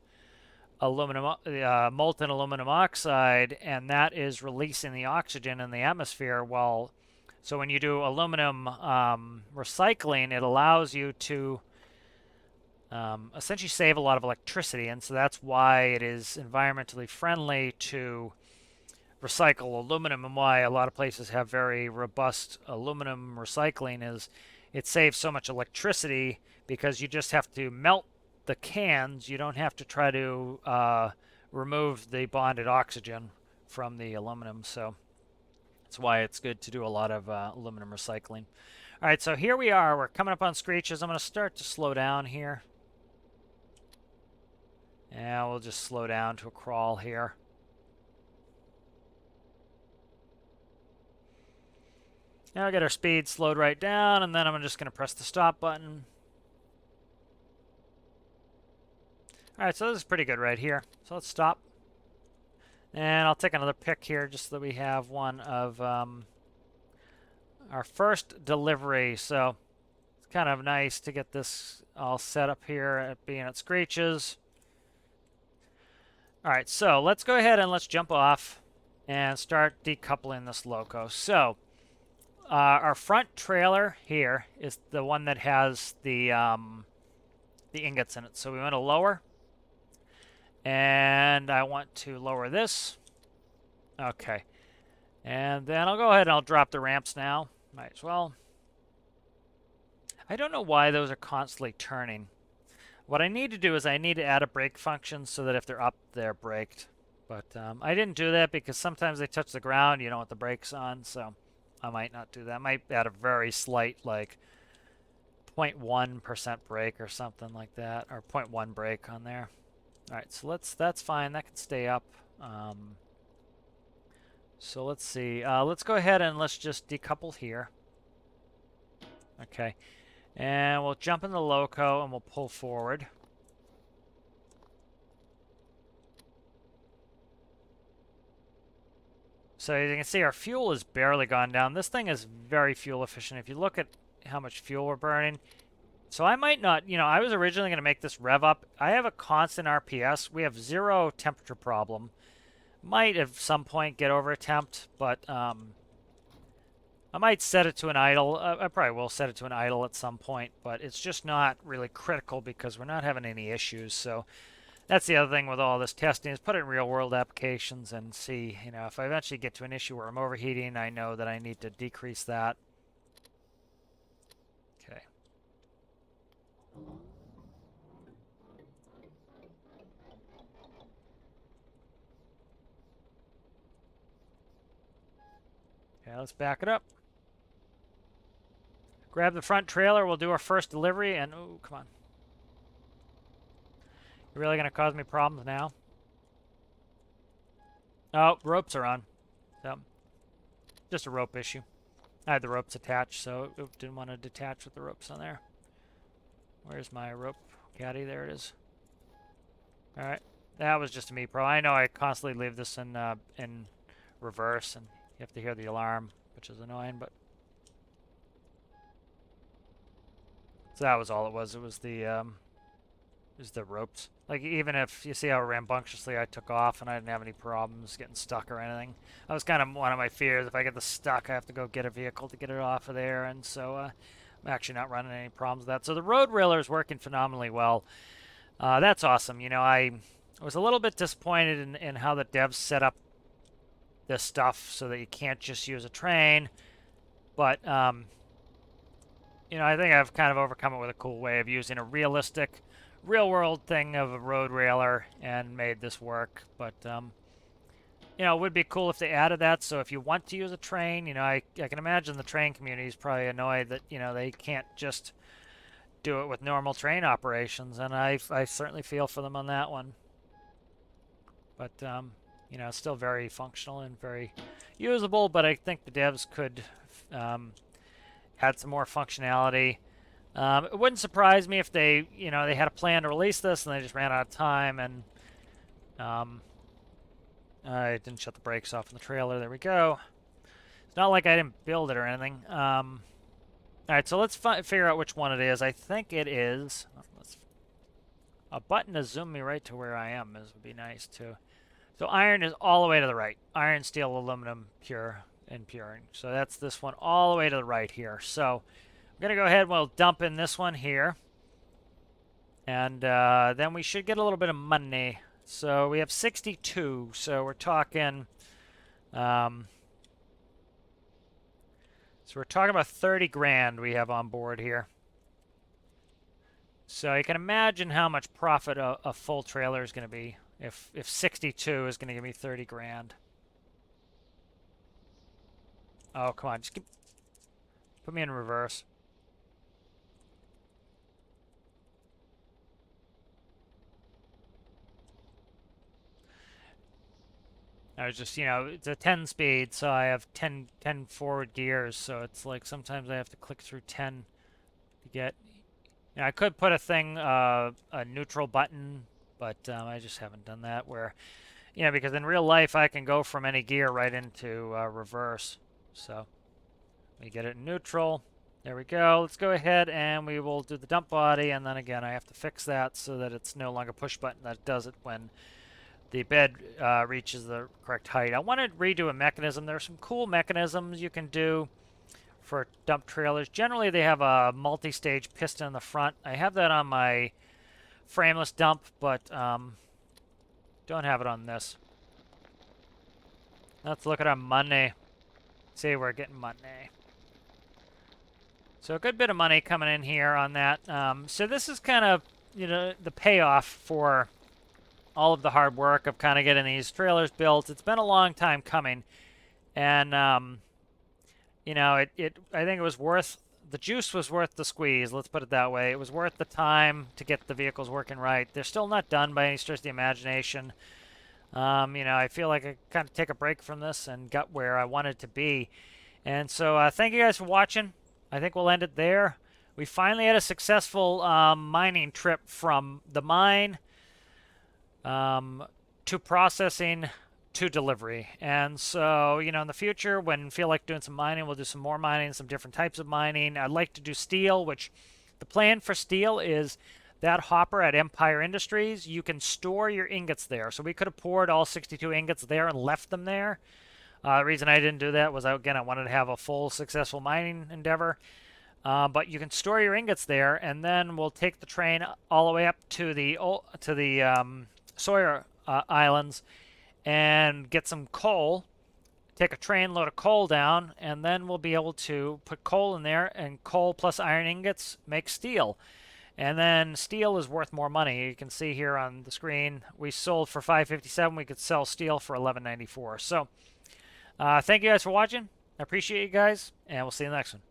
molten aluminum oxide, and that is releasing the oxygen in the atmosphere. So when you do aluminum recycling, it allows you to essentially save a lot of electricity, and so that's why it is environmentally friendly to recycle aluminum, and why a lot of places have very robust aluminum recycling is it saves so much electricity because you just have to melt the cans. You don't have to try to remove the bonded oxygen from the aluminum, so that's why it's good to do a lot of aluminum recycling. All right, so here we are. We're coming up on Scxeeches. I'm going to start to slow down here. And we'll just slow down to a crawl here. Now I get our speed slowed right down, and then I'm just going to press the stop button. All right, so this is pretty good right here. So let's stop. And I'll take another pick here just so that we have one of our first delivery. So it's kind of nice to get this all set up here at being at Scxeech's. All right, so let's go ahead and let's jump off and start decoupling this loco. So our front trailer here is the one that has the ingots in it. So we want to lower. And I want to lower this. Okay. And then I'll go ahead and I'll drop the ramps now. Might as well. I don't know why those are constantly turning. What I need to do is I need to add a brake function so that if they're up, they're braked. But I didn't do that because sometimes they touch the ground, you don't want the brakes on, so I might not do that. I might add a very slight, like 0.1% brake or something like that, or 0.1 brake on there. All right, so that's fine. That can stay up. So let's see. Let's go ahead and let's just decouple here. Okay. And we'll jump in the loco and we'll pull forward. So as you can see, our fuel has barely gone down. This thing is very fuel efficient. If you look at how much fuel we're burning. So I might not, I was originally going to make this rev up. I have a constant RPS. We have 0 temperature problem. Might at some point get over a temp, but I might set it to an idle. I probably will set it to an idle at some point, but it's just not really critical because we're not having any issues. So that's the other thing with all this testing is put it in real world applications and see, if I eventually get to an issue where I'm overheating, I know that I need to decrease that. Okay. Okay, let's back it up. Grab the front trailer. We'll do our first delivery. And, oh, come on. You're really going to cause me problems now? Oh, ropes are on. So, just a rope issue. I had the ropes attached, so didn't want to detach with the ropes on there. Where's my rope caddy? There it is. All right. That was just a me pro. I know I constantly leave this in reverse, and you have to hear the alarm, which is annoying, but... So that was all it was. It was the ropes. Like, even if you see how rambunctiously I took off and I didn't have any problems getting stuck or anything. That was kind of one of my fears. If I get stuck, I have to go get a vehicle to get it off of there, and so I'm actually not running any problems with that. So the road railer is working phenomenally well. That's awesome. You know, I was a little bit disappointed in how the devs set up this stuff so that you can't just use a train, but you know, I think I've kind of overcome it with a cool way of using a realistic, real-world thing of a road railer and made this work. But you know, it would be cool if they added that. So if you want to use a train, you know, I can imagine the train community is probably annoyed that, you know, they can't just do it with normal train operations, and I certainly feel for them on that one. But you know, still very functional and very usable. But I think the devs could had some more functionality. It wouldn't surprise me if they, you know, they had a plan to release this and they just ran out of time, and I didn't shut the brakes off in the trailer. There we go. It's not like I didn't build it or anything. All right, so let's figure out which one it is. I think it is. A button to zoom me right to where I am would be nice too. So iron is all the way to the right. Iron, steel, aluminum, pure, and pure. So that's this one all the way to the right here. So I'm gonna go ahead and we'll dump in this one here, and then we should get a little bit of money. So we have 62. So we're talking. So we're talking about 30 grand we have on board here. So you can imagine how much profit a full trailer is going to be if 62 is going to give me 30 grand. Oh, come on. Just put me in reverse. I was just, you know, it's a 10 speed, so I have 10 forward gears, so it's like sometimes I have to click through 10 to get... You know, I could put a neutral button, but I just haven't done that where, you know, because in real life I can go from any gear right into reverse. So we get it in neutral. There we go. Let's go ahead and we will do the dump body, and then again I have to fix that so that it's no longer push button. That does it when the bed reaches the correct height. I want to redo a mechanism. There are some cool mechanisms you can do for dump trailers. Generally, they have a multi-stage piston in the front. I have that on my frameless dump, but don't have it on this. Let's look at our money. See, we're getting money. So a good bit of money coming in here on that. So this is kind of, you know, the payoff for all of the hard work of kind of getting these trailers built. It's been a long time coming, and you know, I think it was worth, the juice was worth the squeeze, let's put it that way. It was worth the time to get the vehicles working right. They're still not done by any stretch of the imagination. You know, I feel like I kind of take a break from this and got where I wanted to be. And so thank you guys for watching. I think we'll end it there. We finally had a successful mining trip from the mine to processing to delivery. And so, you know, in the future, when we feel like doing some mining, we'll do some more mining, some different types of mining. I'd like to do steel, which the plan for steel is that hopper at Empire Industries. You can store your ingots there. So we could have poured all 62 ingots there and left them there. The reason I didn't do that was, again, I wanted to have a full successful mining endeavor. But you can store your ingots there, and then we'll take the train all the way up to the Sawyer Islands and get some coal, take a train load of coal down, and then we'll be able to put coal in there, and coal plus iron ingots make steel. And then steel is worth more money. You can see here on the screen, we sold for $557. We could sell steel for $11.94. So thank you guys for watching. I appreciate you guys, and we'll see you in the next one.